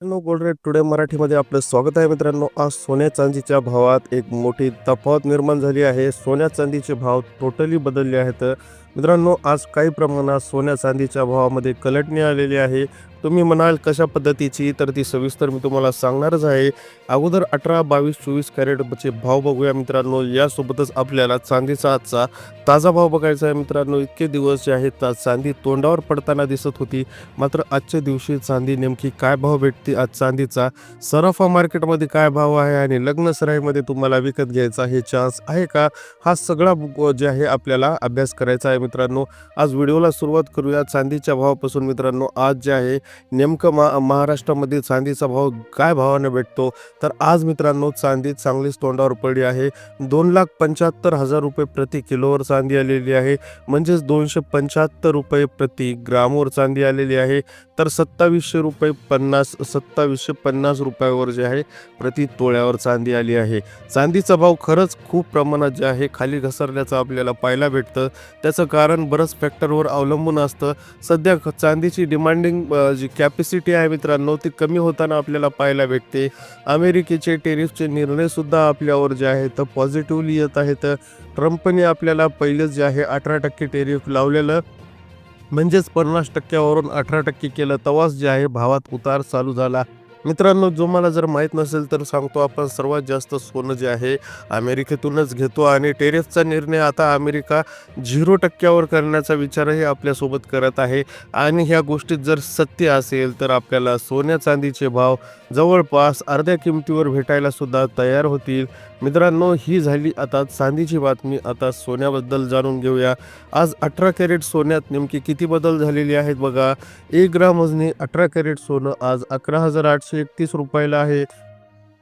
Know gold rate today मराठीमध्ये आपलं स्वागत आहे मित्रांनो. आज सोन्या चांदीच्या भावात एक मोठी तफावत निर्माण झाली आहे. सोन्या चांदीचे भाव टोटली बदलले आहेत मित्रांनो. आज काही प्रमाणात सोन्या चांदीच्या भावामध्ये कलटणी आलेली आहे. तुम्ही म्हणाल कशा पद्धतीची, तर ती सविस्तर मी तुम्हाला सांगणारच आहे. अगोदर 18, 22, 24 कॅरेटचे भाव बघूया मित्रांनो. यासोबतच आपल्याला चांदीचा आजचा ताजा भाव बघायचा आहे मित्रांनो. इतके दिवस जे आहेत चांदी तोंडावर पडताना दिसत होती, मात्र आजच्या दिवशी चांदी नेमकी काय भाव भेटते, आज चांदीचा सराफा मार्केटमध्ये काय भाव आहे आणि लग्नसराईमध्ये तुम्हाला विकत घ्यायचा हे चान्स आहे का, हा सगळा जे आहे आपल्याला अभ्यास करायचा आहे मित्रांनो. आज व्हिडिओला सुरुवात करूया चांदीच्या भावापासून मित्रांनो. आज जे आहे नेमकं महाराष्ट्रामध्ये चांदीचा भाव काय भावाने भेटतो, तर आज मित्रांनो चांदी चांगलीच तोंडावर पडली आहे. 2,75,000 रुपये प्रति किलोवर चांदी आलेली आहे, म्हणजेच 275 रुपये प्रति ग्रामवर चांदी आलेली आहे. तर 2750 रुपयावर जे आहे प्रति तोळ्यावर चांदी आली आहे. चांदीचा भाव खरंच खूप प्रमाणात जे आहे खाली घसरल्याचं आपल्याला पाहायला भेटतं. त्याचं कारण बरंच फॅक्टरवर अवलंबून असतं. सध्या चांदीची डिमांडिंग जी कॅपॅसिटी आहे मित्रांनो, ती कमी होताना आपल्याला पाहायला भेटते. अमेरिकेचे टेरिफचे निर्णयसुद्धा आपल्यावर जे आहेत पॉझिटिव्हली येत आहेत. ट्रम्पने आपल्याला पहिलेच जे आहे 18% टेरिफ लावलेलं, म्हणजेच 50%वरून 18% केलं. तेव्हाच जे आहे भावात उतार चालू झाला मित्रांनो. जो मला जर माहीत नसेल तर सांगतो, आपण सर्वात जास्त सोनं जे आहे अमेरिकेतूनच घेतो आणि टेरिफचा निर्णय आता अमेरिका 0% करण्याचा विचारही आपल्यासोबत करत आहे. आणि ह्या गोष्टीत जर सत्य असेल तर आपल्याला सोन्या चांदीचे भाव जवळपास अर्ध्या किमतीवर भेटायला सुद्धा तयार होतील मित्रांनो. ही झाली आता चांदीची बातमी. आता सोन्याबद्दल जाणून घेऊया. आज 18 कॅरेट सोन्यात नेमकी किती बदल झालेली आहेत बघा. 1 ग्राम वजनी 18 कॅरेट सोनं आज 11,831 रुपयाला आहे.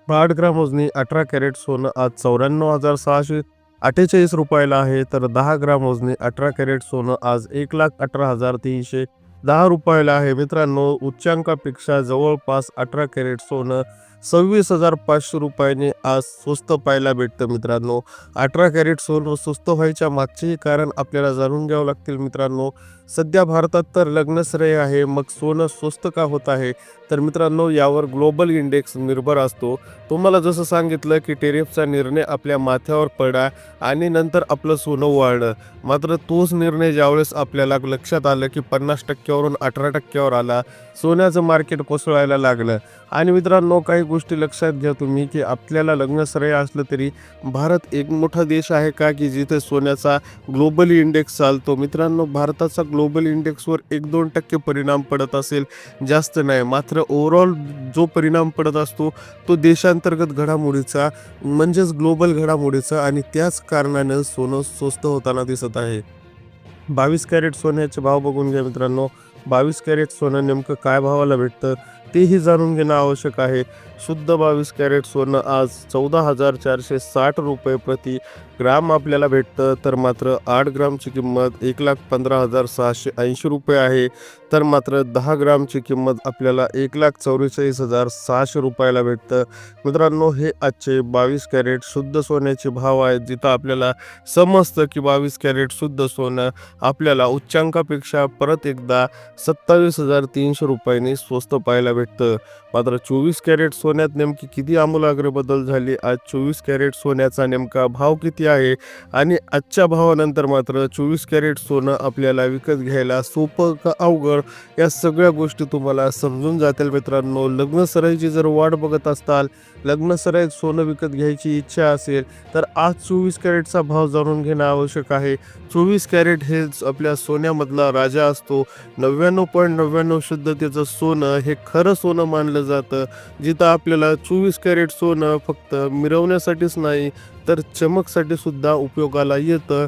8 ग्राम वजनी 18 कॅरेट सोनं आज 94,648 रुपयाला आहे. तर 10 ग्राम वजनी 18 कॅरेट सोनं आज 1,18,310 रुपयाला आहे मित्रांनो. उच्चांकापेक्षा जवळपास 18 कॅरेट सोनं 26,500 रुपयाने आज स्वस्त पाहायला भेटतं मित्रांनो. 18 कॅरेट सोनं स्वस्त व्हायच्या मागचेही कारण आपल्याला जाणून घ्यावं लागतील मित्रांनो. सध्या भारतात तर लग्नसराई आहे, मग सोनं स्वस्त का होत आहे, तर मित्रांनो यावर ग्लोबल इंडेक्स निर्भर असतो. तुम्हाला जसं सांगितलं की टेरिफचा निर्णय आपल्या माथ्यावर पडला आणि नंतर आपलं सोनं वाढलं, मात्र तोच निर्णय ज्यावेळेस आपल्याला लक्षात आलं की 50%वरून 18%वर आला, सोन्याचं मार्केट कोसळायला लागलं. आणि मित्रांनो काही गोष्टी लक्षात घ्या तुम्ही, की आपल्याला लग्नसराई असलं तरी भारत एक मोठा देश आहे का की जिथे सोन्याचा ग्लोबली इंडेक्स चालतो. मित्रांनो भारताचा ग्लोबल इंडेक्सवर 1-2% परिणाम पडत असेल, जास्त नाही. मात्र ओव्हरऑल जो परिणाम पडत असतो तो देशांतर्गत घडामोडीचा, म्हणजेच ग्लोबल घडामोडीचा, आणि त्याच कारणानं सोनं स्वस्त होताना दिसत आहे. 22 कॅरेट सोन्याचे भाव बघून घ्या मित्रांनो. 22 कॅरेट सोनं नेमकं काय भावाला भेटतं तेही जाणून घेणं आवश्यक आहे. शुद्ध 22 कॅरेट सोनं आज 14,460 रुपये प्रति ग्राम आपल्याला भेटतं. तर मात्र 8 ग्रामची किंमत 1,15,680 रुपये आहे. तर मात्र 10 ग्रामची किंमत आपल्याला 1,44,600 रुपयाला भेटतं मित्रांनो. हे आजचे 22 कॅरेट शुद्ध सोन्याचे भाव आहेत, जिथं आपल्याला समजतं की 22 कॅरेट शुद्ध सोनं आपल्याला उच्चांकापेक्षा परत एकदा 27,300 रुपयांनी स्वस्त पाहायला भेटतं. मात्र 24 कॅरेट सोन्यात नेमकी किती आमूलाग्र बदल झाली, आज 24 कॅरेट सोन्याचा नेमका भाव किती आहे आणि आजच्या भावानंतर मात्र 24 कॅरेट सोनं आपल्याला विकत घ्यायला सोपं का अवघड, या सगळ्या गोष्टी तुम्हाला समजून जातील मित्रांनो. लग्नसराईची जर वाट बघत असताल, लग्नसराईत सोनं विकत घ्यायची इच्छा असेल, तर आज 24 कॅरेटचा भाव जाणून घेणं आवश्यक आहे. 24 कॅरेट हे आपल्या सोन्यामधला राजा असतो. 99.99 शुद्धतेचं सोनं हे खरं सोनं मानलं जातं, जिथं आपल्याला 24 कॅरेट सोनं फक्त मिरवण्यासाठीच नाही तर चमकसाठी सुद्धा उपयोगाला येतं.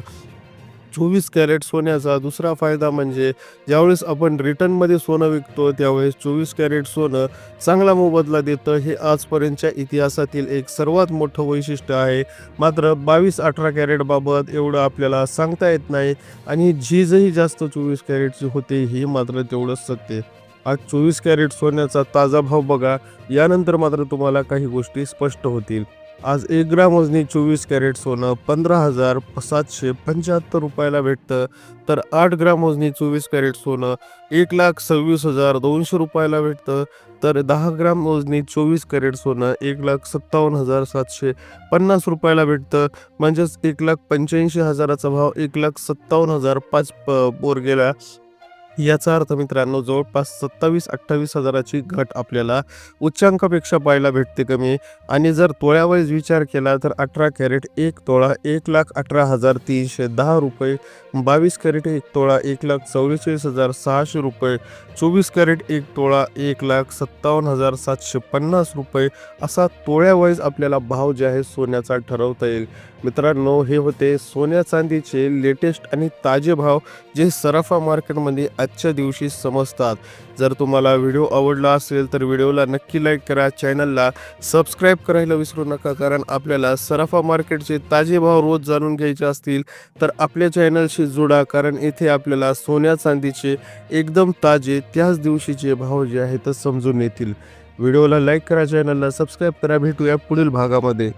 24 कॅरेट सोन्याचा दुसरा फायदा म्हणजे ज्यावेळेस आपण रिटर्नमध्ये सोनं विकतो त्यावेळेस 24 कॅरेट सोनं चांगला मोबदला देतं. हे आजपर्यंतच्या इतिहासातील एक सर्वात मोठं वैशिष्ट्य आहे. मात्र 22-18 कॅरेटबाबत एवढं आपल्याला सांगता येत नाही आणि झीजही जास्त 24 कॅरेटची होते, ही मात्र तेवढंच सत्य. आज 24 कॅरेट सोन्याचा ताजा भाव बघा, यानंतर मात्र तुम्हाला काही गोष्टी स्पष्ट होतील. आज 1 ग्राम वजनी 24 कॅरेट सोनं 15,775 रुपयाला भेटतं. तर 8 ग्राम वजनी 24 कॅरेट सोनं 1,26,200 रुपयाला भेटतं. तर 10 ग्राम वजनी 24 कॅरेट सोनं 1,57,750 रुपयाला भेटतं. म्हणजेच 1,85,000चा भाव 1,57,005 वर गेला. याचा अर्थ मित्रांनो जवळपास 27-28 हजाराची घट आपल्याला उच्चांकापेक्षा पाहायला भेटते कमी. आणि जर तोळ्यावाईज विचार केला तर 18 कॅरेट 1 तोळा 1,18,310 रुपये, 22 कॅरेट 1 तोळा 1,44,600 रुपये, 24 कॅरेट 1 तोळा 1,57,750 रुपये असा तोळ्यावाईज आपल्याला भाव जे आहे सोन्याचा ठरवता येईल. मित्रांनो हे होते सोन्या चांदीचे लेटेस्ट आणि ताजे भाव जे सराफा मार्केटमध्ये आजच्या दिवशी समजतात. जर तुम्हाला व्हिडिओ आवडला असेल तर व्हिडिओला नक्की लाईक करा, चॅनलला सबस्क्राईब करायला विसरू नका. कारण आपल्याला सराफा मार्केटचे ताजे भाव रोज जाणून घ्यायचे असतील तर आपल्या चॅनलशी जोडा. कारण येथे आपल्याला सोन्या चांदीचे एकदम ताजे त्याच दिवशीचे भाव जे आहेत समजून येतील. व्हिडिओला लाईक करा, चॅनलला सबस्क्राईब करा. भेटूया पुढील भागामध्ये.